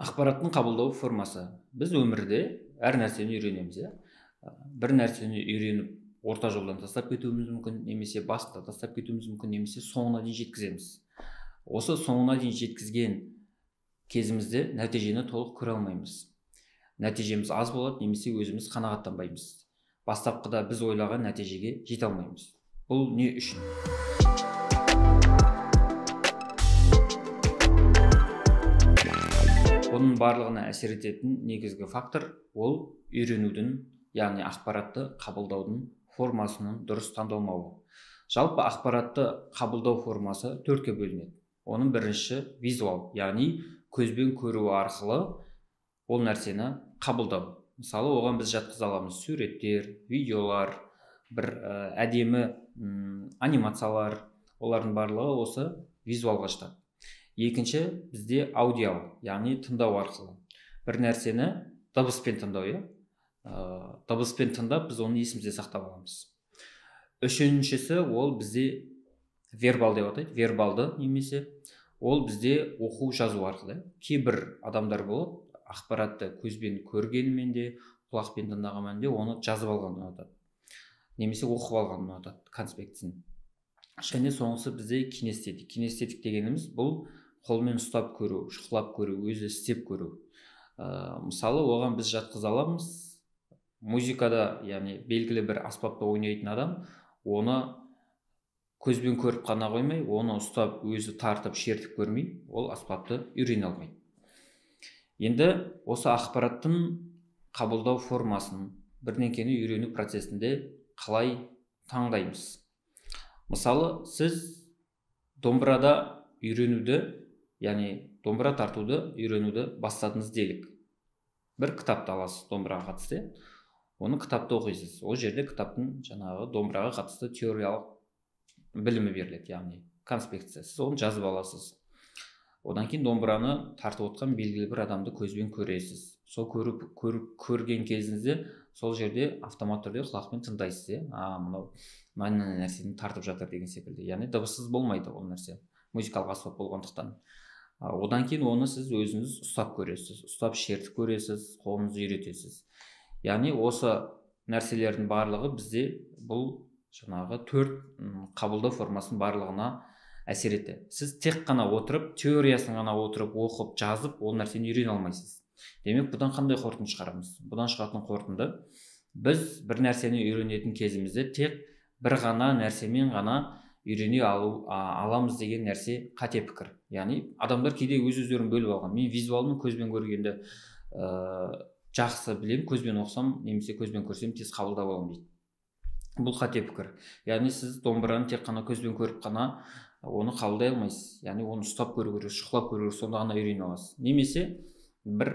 Ақпараттың қабылдау формасы. Біз өмірде әр нәрсені үйренеміз, иә. Бір нәрсені үйреніп, орта жолдан тастап кетуіміз мүмкін, немесе басында тастап кетуіміз мүмкін, немесе соңына дейін жеткіземіз. Осы соңына дейін жеткізген кезімізде нәтижені толық көре алмаймыз. Нәтижеміз аз болады, немесе өзіміз қанағаттанбаймыз. Бастапқыда біз ойлаған нәтижеге жете алмаймыз. Бұл не үшін? Бұның барлығына әсер ететін негізгі фактор ол үйренудің, яғни ақпаратты қабылдаудың формасының дұрыс таңдалмауы. Жалпы ақпаратты қабылдау формасы төртке бөлінеді. Оның бірінші визуал, яғни көзбен көру арқылы ол нәрсені қабылдау. Мысалы, оған біз жатқыза аламыз суреттер, видеолар, бір әдемі анимациялар, олардың барлығы осы визуалға жатады. Екінші бізде аудиал, яғни тыңдау арқылы. Бір нәрсені дыбыспен тыңдау, иә. Дыбыспен тыңдап, біз оны есімізде сақтап аламыз. Үшіншісі ол бізде вербал деп атайды, вербалды немесе ол бізде оқу жазу арқылы. Кейбір адамдар болады, ақпаратты көзбен көргенімен де, құлақпен тыңдағанмен де оны жазып алғанды ұнатады. Немесе оқып алғанды ұнатады, конспектісін. Және соңғысы бізде кинестетик. Кинестетик дегеніміз бұл қолмен ұстап көру, шұқылап көру, өзі істеп көру. Мысалы, оған біз жатқыза аламыз. Музыкада, яғни белгілі бір аспапта ойнайтын адам, оны көзбен көріп қана қоймай, оны ұстап, өзі тартып, шертіп көрмей, ол аспапты үйрене алмайды. Енді осы ақпараттың қабылдау формасын, бірдеңені үйрену процесінде қалай таңдаймыз? Мысалы, сіз домбырада үйренуді, яғни домбыра тартуды үйренуді бастадыңыз делік. Бір кітапты аласыз домбыраға қатысты. Оны кітапты оқисыз. Ол жерде кітаптың жаңағы домбыраға қатысты теориялық білімі беріледі, яғни конспекция. Сіз оны жазып аласыз. Одан кейін домбыраны тартып отқан белгілі бір адамды көзбен көресіз. Сол көрген кезіңізде сол жерде автомат түрде құлақпен тыңдайсыз, мынау нәрсені тартып жатыр деген секілді. Яғни дыбыссыз болмайды ол нәрсе, музыкалық аспап болғандықтан. Одан кейін оны сіз өзіңіз ұстап көресіз, ұстап шертіп көресіз, қолыңызды үйретесіз. Яғни осы нәрселердің барлығы бізде бұл жаңағы төрт қабылдау формасының барлығына әсер етеді. Сіз тек қана отырып, теориясын ғана отырып, оқып, жазып, ол нәрсені үйрене алмайсыз. Демек, бұдан қандай қорытынды шығарамыз? Бұдан шығатын қорытынды, біз бір нәрсені үйренетін кезімізде тек бір ғана нәрсемен ғана үйрене аламыз деген нәрсе қате пікір. Яғни адамдар кейде өз-өздерін бөліп алған. Мен визуалмен көзбен көргенді жақсы білемін, көзбен оқысам, немесе көзбен көрсем тез қабылдап аламын дейді. Бұл қате пікір. Яғни сіз домбыраны тек қана көзбен көріп қана оны қабылдай алмайсыз. Яғни оны ұстап көру керек, шұқылап көру керек, сонда ғана үйрене аласыз. Немесе бір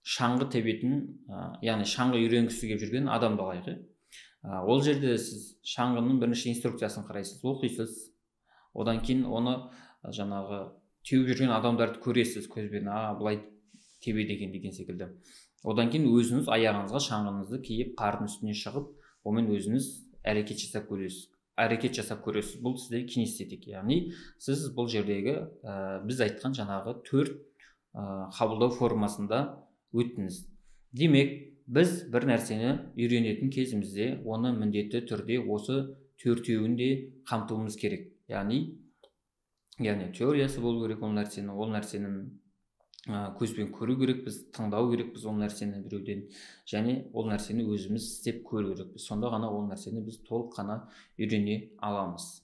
шаңғы тебетін, яғни шаңғы үйренгісі келіп жүрген адамды алайық. Ол жерде сіз шаңғының бірінші инструкциясын қарайсыз, оқисыз. Одан кейін оны жаңағы теуіп жүрген адамдарды көресіз көзбен, былай тебеді екен деген секілді. Одан кейін өзіңіз аяғыңызға шаңғыңызды киіп, қардың үстіне шығып, онымен өзіңіз әрекет жасап көресіз. Бұл сізде кинестетик. Яғни сіз бұл жердегі біз айтқан жаңағы төрт қабылдау формасында өттіңіз. Демек, біз бір нәрсені үйренетін кезімізде оны міндетті түрде осы төртеуін де қамтуымыз керек. Яғни теориясы болу керек ол нәрсенің көзбен көру керекпіз, тыңдау керекпіз ол нәрсені біреуден, және ол нәрсені өзіміз істеп көру керекпіз. Сонда ғана ол нәрсені біз толық қана үйрене аламыз.